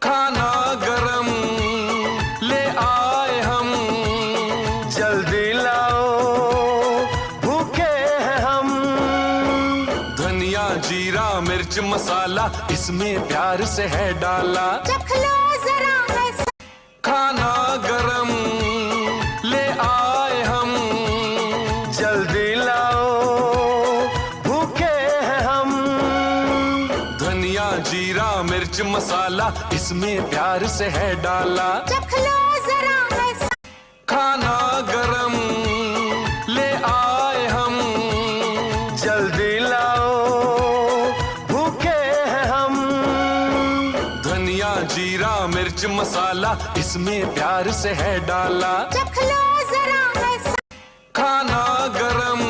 खाना गरम ले आए हम, जल्दी लाओ भूखे हैं हम। धनिया जीरा मिर्च मसाला इसमें प्यार से है डाला। चख लो जरा है खाना गरम ले आए हम, जल्दी लाओ भूखे हैं हम। धनिया जीरा मिर्च मसाला इसमें प्यार से है डाला। चख लो जरा है खाना गरम ले आए हम, जल्दी लाओ भूखे हैं हम। धनिया जीरा मिर्च मसाला इसमें प्यार से है डाला। चख लो जरा है खाना गरम